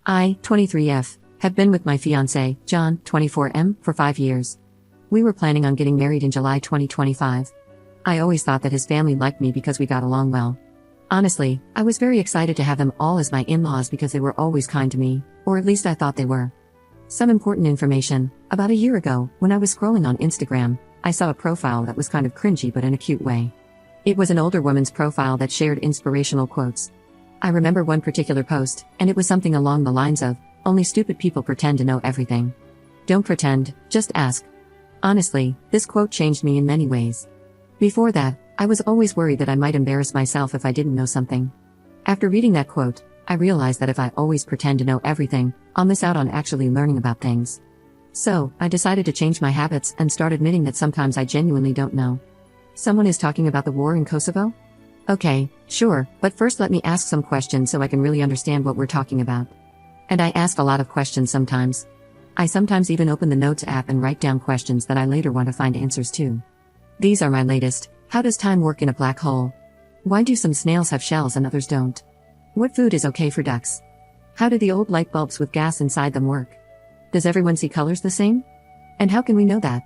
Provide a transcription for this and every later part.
I, 23F, have been with my fiancé, John, 24M, for 5 years. We were planning on getting married in July 2025. I always thought that his family liked me because we got along well. Honestly, I was very excited to have them all as my in-laws because they were always kind to me, or at least I thought they were. Some important information: about a year ago, when I was scrolling on Instagram, I saw a profile that was kind of cringy but in a cute way. It was an older woman's profile that shared inspirational quotes. I remember one particular post, and it was something along the lines of, "Only stupid people pretend to know everything. Don't pretend, just ask." Honestly, this quote changed me in many ways. Before that, I was always worried that I might embarrass myself if I didn't know something. After reading that quote, I realized that if I always pretend to know everything, I'll miss out on actually learning about things. So, I decided to change my habits and start admitting that sometimes I genuinely don't know. Someone is talking about the war in Kosovo? Okay, sure, but first let me ask some questions so I can really understand what we're talking about. And I ask a lot of questions sometimes. I sometimes even open the Notes app and write down questions that I later want to find answers to. These are my latest. How does time work in a black hole? Why do some snails have shells and others don't? What food is okay for ducks? How do the old light bulbs with gas inside them work? Does everyone see colors the same? And how can we know that?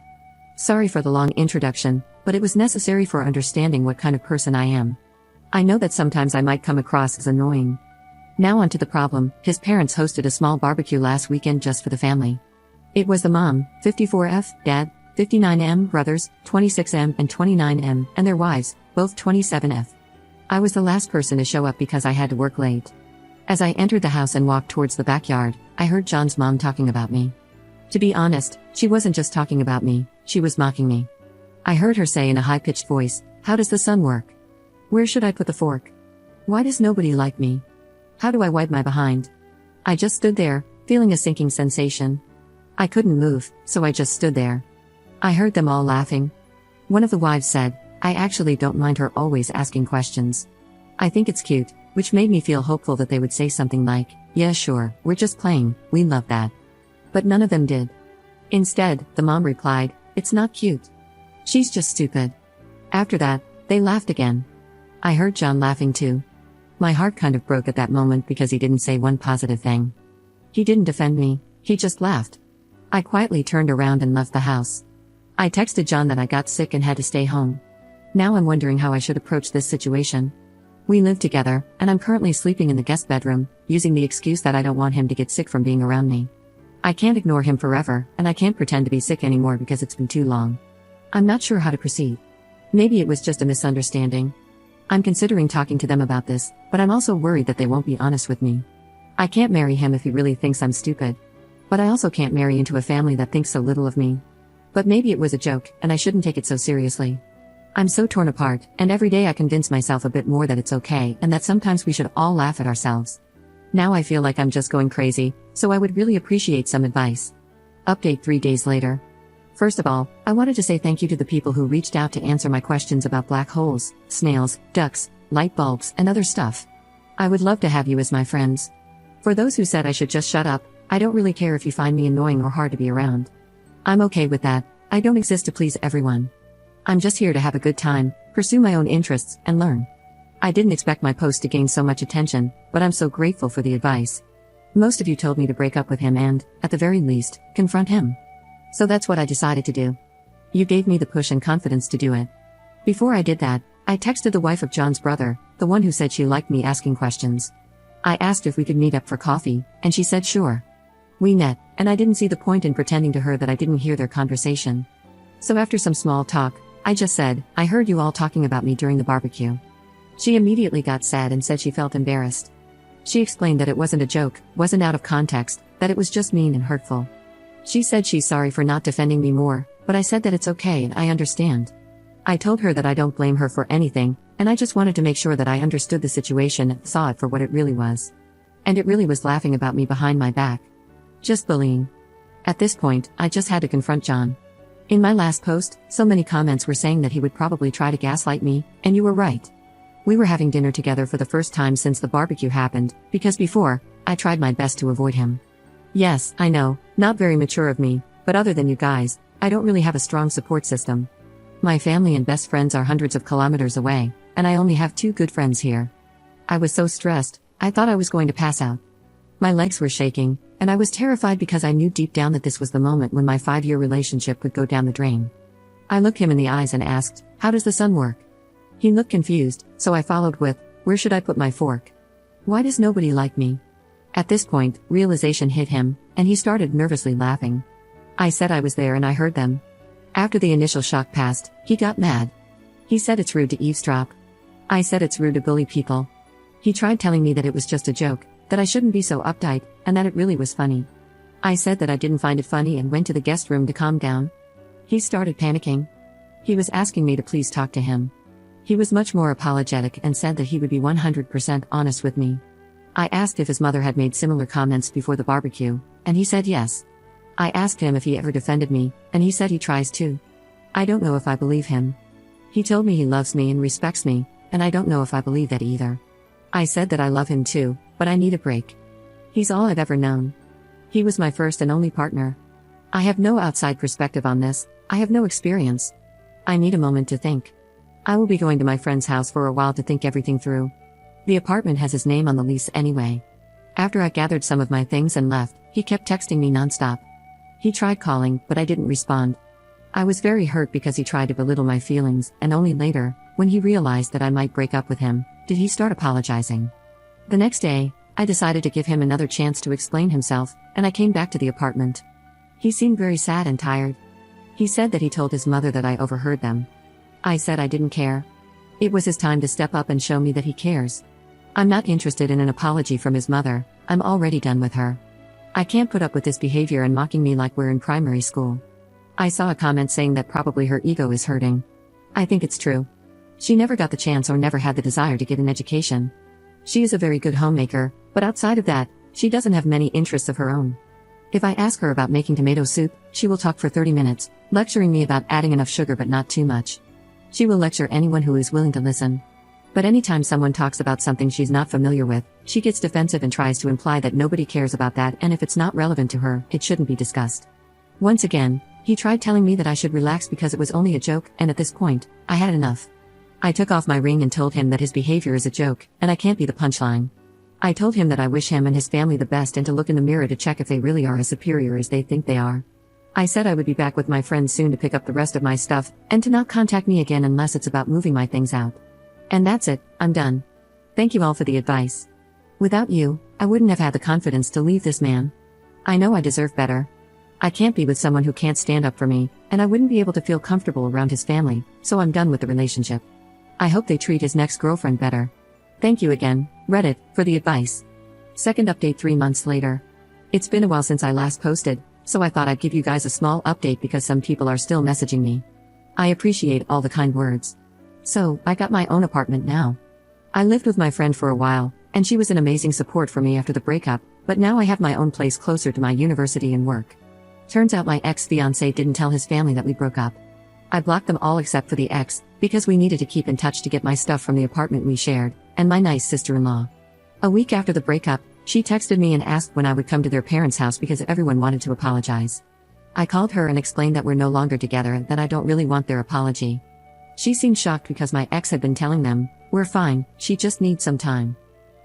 Sorry for the long introduction, but it was necessary for understanding what kind of person I am. I know that sometimes I might come across as annoying. Now on to the problem. His parents hosted a small barbecue last weekend just for the family. It was the mom, 54F, dad, 59M, brothers, 26M and 29M, and their wives, both 27F. I was the last person to show up because I had to work late. As I entered the house and walked towards the backyard, I heard John's mom talking about me. To be honest, she wasn't just talking about me, she was mocking me. I heard her say in a high-pitched voice, "How does the sun work? Where should I put the fork? Why does nobody like me? How do I wipe my behind?" I just stood there, feeling a sinking sensation. I couldn't move, so I just stood there. I heard them all laughing. One of the wives said, "I actually don't mind her always asking questions. I think it's cute," which made me feel hopeful that they would say something like, "Yeah sure, we're just playing, we love that." But none of them did. Instead, the mom replied, "It's not cute. She's just stupid." After that, they laughed again. I heard John laughing too. My heart kind of broke at that moment because he didn't say one positive thing. He didn't defend me, he just laughed. I quietly turned around and left the house. I texted John that I got sick and had to stay home. Now I'm wondering how I should approach this situation. We live together, and I'm currently sleeping in the guest bedroom, using the excuse that I don't want him to get sick from being around me. I can't ignore him forever, and I can't pretend to be sick anymore because it's been too long. I'm not sure how to proceed. Maybe it was just a misunderstanding. I'm considering talking to them about this, but I'm also worried that they won't be honest with me. I can't marry him if he really thinks I'm stupid. But I also can't marry into a family that thinks so little of me. But maybe it was a joke, and I shouldn't take it so seriously. I'm so torn apart, and every day I convince myself a bit more that it's okay and that sometimes we should all laugh at ourselves. Now I feel like I'm just going crazy, so I would really appreciate some advice. Update 3 days later. First of all, I wanted to say thank you to the people who reached out to answer my questions about black holes, snails, ducks, light bulbs, and other stuff. I would love to have you as my friends. For those who said I should just shut up, I don't really care if you find me annoying or hard to be around. I'm okay with that. I don't exist to please everyone. I'm just here to have a good time, pursue my own interests, and learn. I didn't expect my post to gain so much attention, but I'm so grateful for the advice. Most of you told me to break up with him and, at the very least, confront him. So that's what I decided to do. You gave me the push and confidence to do it. Before I did that, I texted the wife of John's brother, the one who said she liked me asking questions. I asked if we could meet up for coffee, and she said sure. We met, and I didn't see the point in pretending to her that I didn't hear their conversation. So after some small talk, I just said, "I heard you all talking about me during the barbecue." She immediately got sad and said she felt embarrassed. She explained that it wasn't a joke, wasn't out of context, that it was just mean and hurtful. She said she's sorry for not defending me more, but I said that it's okay and I understand. I told her that I don't blame her for anything, and I just wanted to make sure that I understood the situation and saw it for what it really was. And it really was laughing about me behind my back. Just bullying. At this point, I just had to confront John. In my last post, so many comments were saying that he would probably try to gaslight me, and you were right. We were having dinner together for the first time since the barbecue happened, because before, I tried my best to avoid him. Yes, I know, not very mature of me, but other than you guys, I don't really have a strong support system. My family and best friends are hundreds of kilometers away, and I only have 2 good friends here. I was so stressed, I thought I was going to pass out. My legs were shaking, and I was terrified because I knew deep down that this was the moment when my 5-year relationship would go down the drain. I looked him in the eyes and asked, "How does the sun work?" He looked confused, so I followed with, "Where should I put my fork? Why does nobody like me?" At this point, realization hit him, and he started nervously laughing. I said I was there and I heard them. After the initial shock passed, he got mad. He said it's rude to eavesdrop. I said it's rude to bully people. He tried telling me that it was just a joke, that I shouldn't be so uptight, and that it really was funny. I said that I didn't find it funny and went to the guest room to calm down. He started panicking. He was asking me to please talk to him. He was much more apologetic and said that he would be 100% honest with me. I asked if his mother had made similar comments before the barbecue, and he said yes. I asked him if he ever defended me, and he said he tries to. I don't know if I believe him. He told me he loves me and respects me, and I don't know if I believe that either. I said that I love him too, but I need a break. He's all I've ever known. He was my first and only partner. I have no outside perspective on this, I have no experience. I need a moment to think. I will be going to my friend's house for a while to think everything through. The apartment has his name on the lease anyway. After I gathered some of my things and left, he kept texting me nonstop. He tried calling, but I didn't respond. I was very hurt because he tried to belittle my feelings, and only later, when he realized that I might break up with him, did he start apologizing. The next day, I decided to give him another chance to explain himself, and I came back to the apartment. He seemed very sad and tired. He said that he told his mother that I overheard them. I said I didn't care. It was his time to step up and show me that he cares. I'm not interested in an apology from his mother, I'm already done with her. I can't put up with this behavior and mocking me like we're in primary school. I saw a comment saying that probably her ego is hurting. I think it's true. She never got the chance or never had the desire to get an education. She is a very good homemaker, but outside of that, she doesn't have many interests of her own. If I ask her about making tomato soup, she will talk for 30 minutes, lecturing me about adding enough sugar but not too much. She will lecture anyone who is willing to listen. But anytime someone talks about something she's not familiar with, she gets defensive and tries to imply that nobody cares about that, and if it's not relevant to her, it shouldn't be discussed. Once again, he tried telling me that I should relax because it was only a joke, and at this point, I had enough. I took off my ring and told him that his behavior is a joke, and I can't be the punchline. I told him that I wish him and his family the best and to look in the mirror to check if they really are as superior as they think they are. I said I would be back with my friends soon to pick up the rest of my stuff, and to not contact me again unless it's about moving my things out. And that's it, I'm done. Thank you all for the advice. Without you, I wouldn't have had the confidence to leave this man. I know I deserve better. I can't be with someone who can't stand up for me, and I wouldn't be able to feel comfortable around his family, so I'm done with the relationship. I hope they treat his next girlfriend better. Thank you again, Reddit, for the advice. Second update 3 months later. It's been a while since I last posted, so I thought I'd give you guys a small update because some people are still messaging me. I appreciate all the kind words. So, I got my own apartment now. I lived with my friend for a while, and she was an amazing support for me after the breakup, but now I have my own place closer to my university and work. Turns out my ex-fiancé didn't tell his family that we broke up. I blocked them all except for the ex, because we needed to keep in touch to get my stuff from the apartment we shared, and my nice sister-in-law. A week after the breakup, she texted me and asked when I would come to their parents' house because everyone wanted to apologize. I called her and explained that we're no longer together and that I don't really want their apology. She seemed shocked because my ex had been telling them, "We're fine, she just needs some time."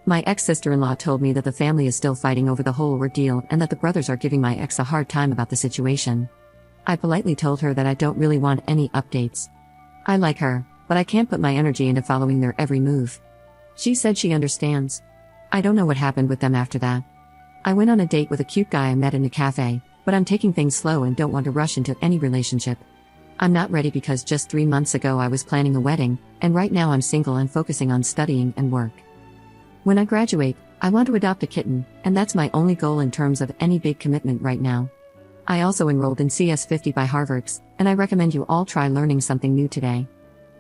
My ex-sister-in-law told me that the family is still fighting over the whole ordeal and that the brothers are giving my ex a hard time about the situation. I politely told her that I don't really want any updates. I like her, but I can't put my energy into following their every move. She said she understands. I don't know what happened with them after that. I went on a date with a cute guy I met in a cafe, but I'm taking things slow and don't want to rush into any relationship. I'm not ready because just 3 months ago I was planning a wedding, and right now I'm single and focusing on studying and work. When I graduate, I want to adopt a kitten, and that's my only goal in terms of any big commitment right now. I also enrolled in CS50 by Harvard's, and I recommend you all try learning something new today.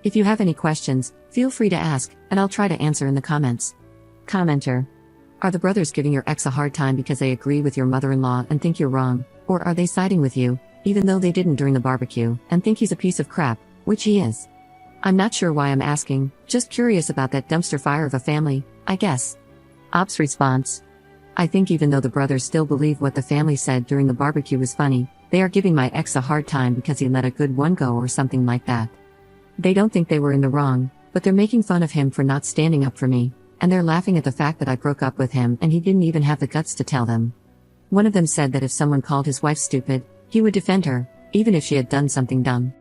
If you have any questions, feel free to ask, and I'll try to answer in the comments. Commenter. Are the brothers giving your ex a hard time because they agree with your mother-in-law and think you're wrong, or are they siding with you, even though they didn't during the barbecue, and think he's a piece of crap, which he is? I'm not sure why I'm asking, just curious about that dumpster fire of a family, I guess. Ops response. I think even though the brothers still believe what the family said during the barbecue was funny, they are giving my ex a hard time because he let a good one go or something like that. They don't think they were in the wrong, but they're making fun of him for not standing up for me, and they're laughing at the fact that I broke up with him and he didn't even have the guts to tell them. One of them said that if someone called his wife stupid, he would defend her, even if she had done something dumb.